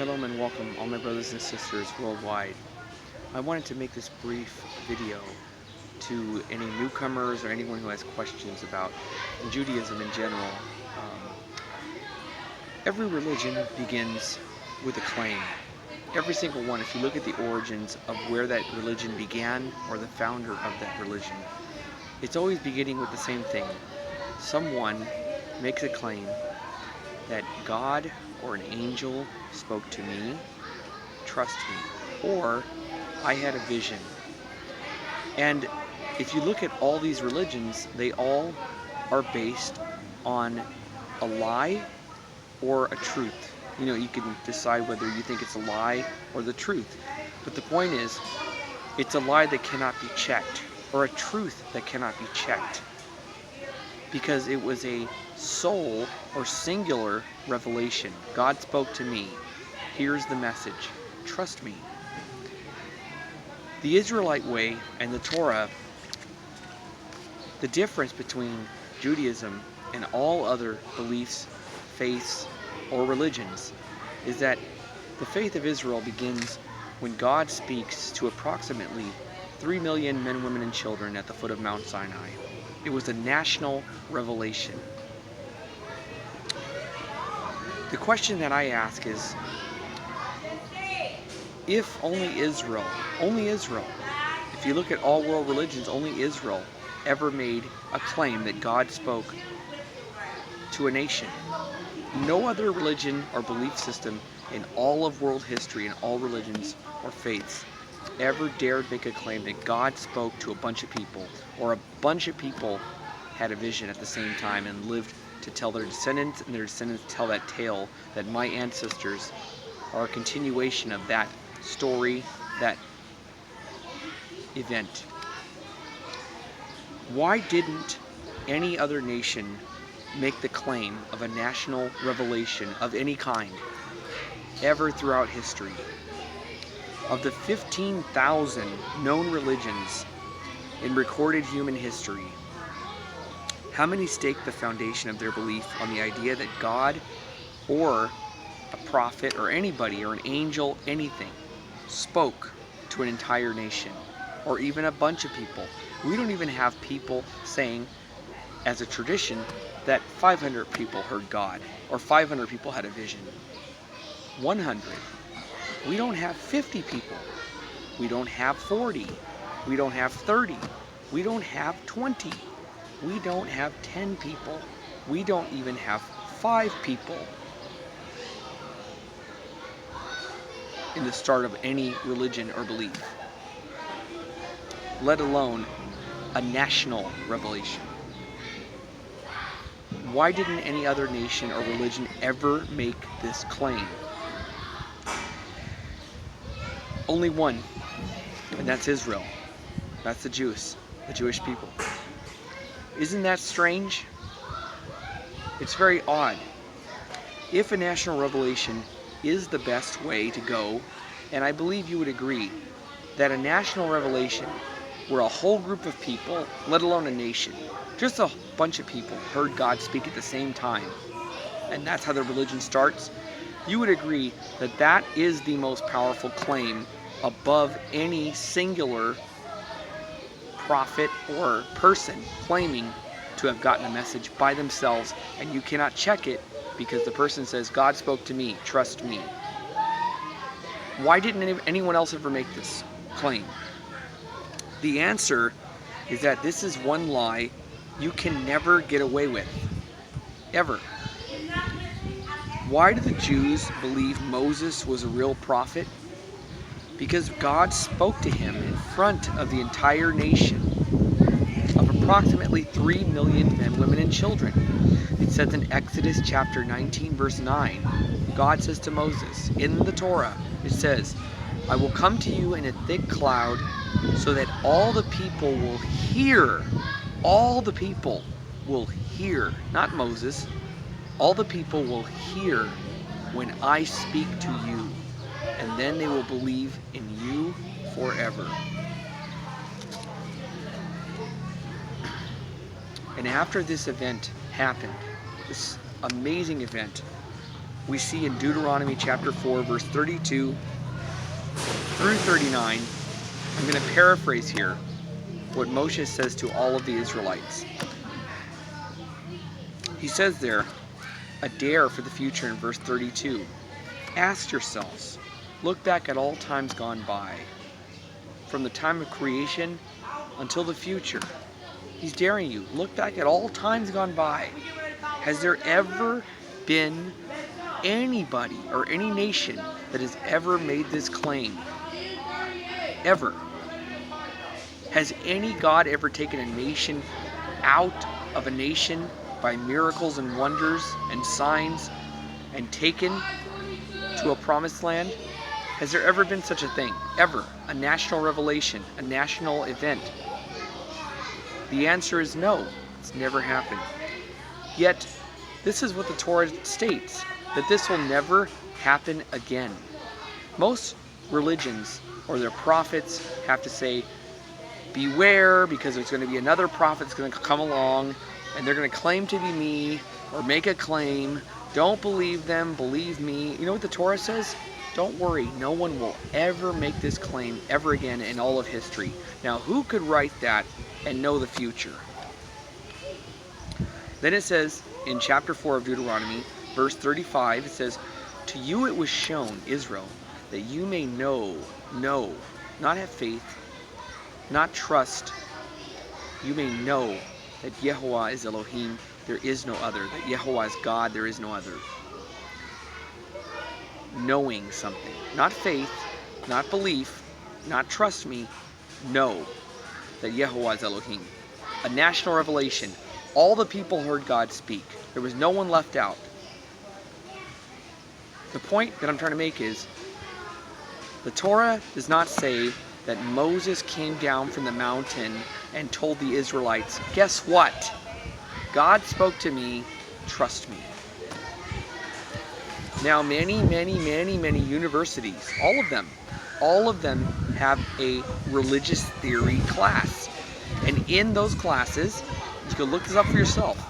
Shalom and welcome all my brothers and sisters worldwide. I wanted to make this brief video to any newcomers or anyone who has questions about Judaism in general. Every religion begins with a claim. Every single one, if you look at the origins of where that religion began or the founder of that religion, it's always beginning with the same thing. Someone makes a claim that God or an angel spoke to me, trust me, or I had a vision. And if you look at all these religions, they all are based on a lie or a truth. You know, you can decide whether you think it's a lie or the truth. But the point is, it's a lie that cannot be checked, or a truth that cannot be checked, because it was a sole or singular revelation. God spoke to me. Here's the message. Trust me. The Israelite way and the Torah, the difference between Judaism and all other beliefs, faiths, or religions is that the faith of Israel begins when God speaks to approximately 3 million men, women, and children at the foot of Mount Sinai. It was a national revelation. The question that I ask is, if only Israel, if you look at all world religions, only Israel ever made a claim that God spoke to a nation. No other religion or belief system in all of world history, in all religions or faiths, ever dared make a claim that God spoke to a bunch of people, or a bunch of people had a vision at the same time and lived to tell their descendants, and their descendants tell that tale that my ancestors are a continuation of that story, that event. Why didn't any other nation make the claim of a national revelation of any kind ever throughout history? Of the 15,000 known religions in recorded human history, how many stake the foundation of their belief on the idea that God or a prophet or anybody or an angel, anything, spoke to an entire nation or even a bunch of people? We don't even have people saying, as a tradition, that 500 people heard God or 500 people had a vision. 100. We don't have 50 people. We don't have 40. We don't have 30. We don't have 20. We don't have 10 people. We don't even have 5 people in the start of any religion or belief, let alone a national revelation. Why didn't any other nation or religion ever make this claim? Only one, and that's Israel. That's the Jews, the Jewish people. Isn't that strange? It's very odd. If a national revelation is the best way to go, and I believe you would agree that a national revelation where a whole group of people, let alone a nation, just a bunch of people heard God speak at the same time, and that's how the religion starts, you would agree that that is the most powerful claim above any singular prophet or person claiming to have gotten a message by themselves, and you cannot check it because the person says, God spoke to me, trust me. Why didn't anyone else ever make this claim? The answer is that this is one lie you can never get away with, ever. Why do the Jews believe Moses was a real prophet? Because God spoke to him in front of the entire nation of approximately 3 million men, women, and children. It says in Exodus chapter 19, verse 9, God says to Moses, in the Torah, it says, I will come to you in a thick cloud so that all the people will hear. All the people will hear, not Moses. All the people will hear when I speak to you, and then they will believe in you forever. And after this event happened, this amazing event, we see in Deuteronomy chapter 4, verse 32 through 39. I'm going to paraphrase here what Moshe says to all of the Israelites. He says there, a dare for the future in verse 32. Ask yourselves, look back at all times gone by, from the time of creation until the future. He's daring you. Look back at all times gone by. Has there ever been anybody or any nation that has ever made this claim? Ever? Has any God ever taken a nation out of a nation by miracles and wonders and signs and taken to a promised land? Has there ever been such a thing? Ever? A national revelation? A national event? The answer is no. It's never happened. Yet, this is what the Torah states, that this will never happen again. Most religions or their prophets have to say, beware, because there's going to be another prophet that's going to come along and they're going to claim to be me or make a claim. Don't believe them, believe me. You know what the Torah says? Don't worry, no one will ever make this claim ever again in all of history. Now, who could write that and know the future? Then it says in chapter 4 of Deuteronomy, verse 35, it says, to you it was shown, Israel, that you may know, not have faith, not trust. You may know that Yehovah is Elohim, there is no other. That Yehovah is God, there is no other. Knowing something. Not faith, not belief, not trust me. Know that Yehovah is Elohim. A national revelation. All the people heard God speak. There was no one left out. The point that I'm trying to make is, the Torah does not say that Moses came down from the mountain and told the Israelites, guess what? God spoke to me, trust me. Now many universities, all of them have a religious theory class. And in those classes, you can look this up for yourself.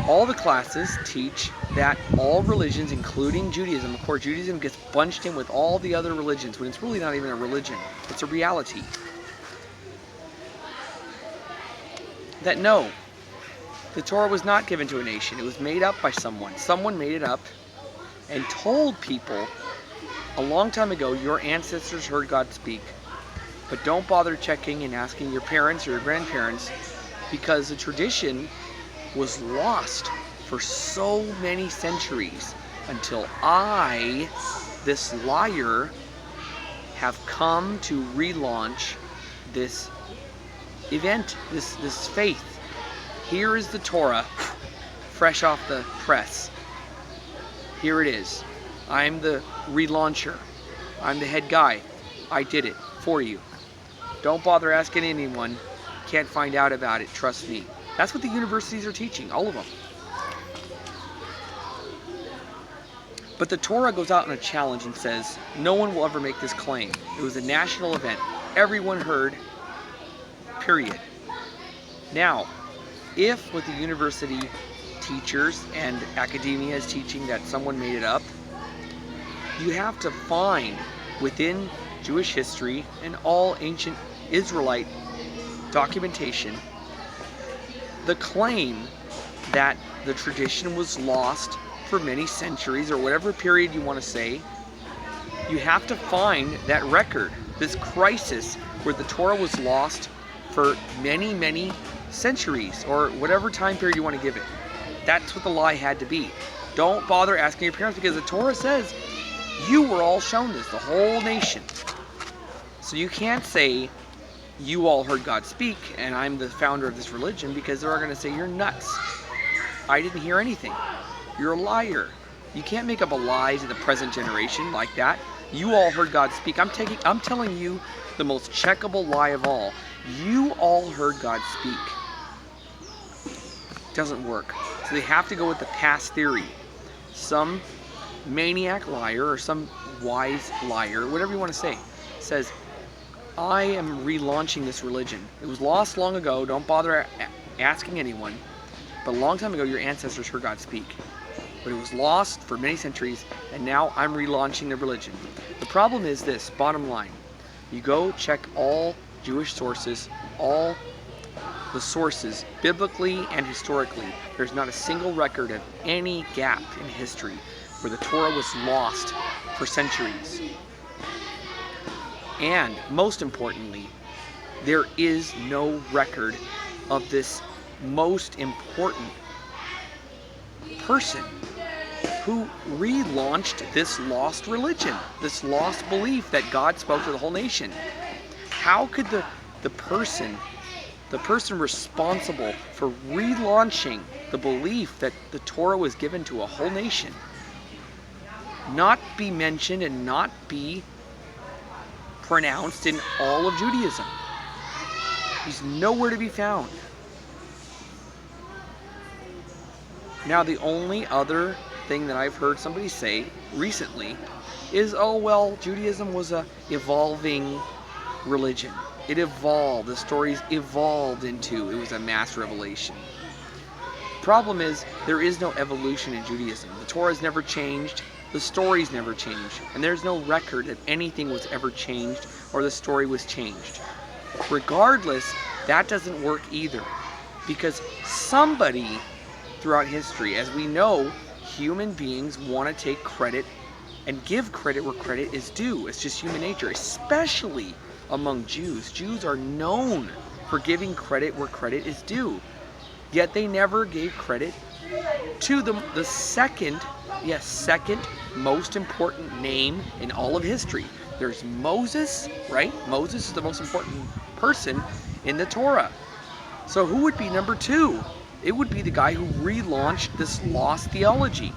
All the classes teach that all religions, including Judaism, of course Judaism gets bunched in with all the other religions when it's really not even a religion, it's a reality. That no, the Torah was not given to a nation, it was made up by someone. Someone made it up and told people a long time ago, your ancestors heard God speak, but don't bother checking and asking your parents or your grandparents, because the tradition was lost for so many centuries until I, this liar, have come to relaunch this event, this faith. Here is the Torah, fresh off the press. Here it is. I'm the relauncher. I'm the head guy. I did it for you. Don't bother asking anyone. Can't find out about it. Trust me. That's what the universities are teaching, all of them. But the Torah goes out on a challenge and says, no one will ever make this claim. It was a national event. Everyone heard, period. Now, if what the university teachers and academia is teaching that someone made it up, you have to find within Jewish history and all ancient Israelite documentation the claim that the tradition was lost for many centuries, or whatever period you want to say. You have to find that record, this crisis where the Torah was lost for many centuries, or whatever time period you want to give it. That's what the lie had to be. Don't bother asking your parents, because the Torah says you were all shown this, the whole nation. So you can't say you all heard God speak and I'm the founder of this religion, because they're all going to say you're nuts. I didn't hear anything. You're a liar. You can't make up a lie to the present generation like that. You all heard God speak. I'm telling you the most checkable lie of all. You all heard God speak. It doesn't work. So they have to go with the past theory. Some maniac liar or some wise liar, whatever you want to say, says, I am relaunching this religion. It was lost long ago. Don't bother asking anyone. But a long time ago, your ancestors heard God speak. but it was lost for many centuries, and now I'm relaunching the religion. The problem is this, bottom line. You go check all Jewish sources, all the sources, biblically and historically. There's not a single record of any gap in history where the Torah was lost for centuries. And most importantly, there is no record of this most important person who relaunched this lost religion, this lost belief that God spoke to the whole nation. How could the person responsible for relaunching the belief that the Torah was given to a whole nation not be mentioned and not be pronounced in all of Judaism? He's nowhere to be found. Now, the only other thing that I've heard somebody say recently is, oh, well, Judaism was a evolving religion. It evolved. The stories evolved into, it was a mass revelation. Problem is, there is no evolution in Judaism. The Torah has never changed. The stories never changed. And there's no record that anything was ever changed or the story was changed. Regardless, that doesn't work either. Because somebody throughout history, as we know, human beings want to take credit and give credit where credit is due. It's just human nature, especially among Jews. Jews are known for giving credit where credit is due. Yet they never gave credit to the second most important name in all of history. There's Moses, right? Moses is the most important person in the Torah. So who would be number two? It would be the guy who relaunched this lost theology.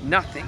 Nothing.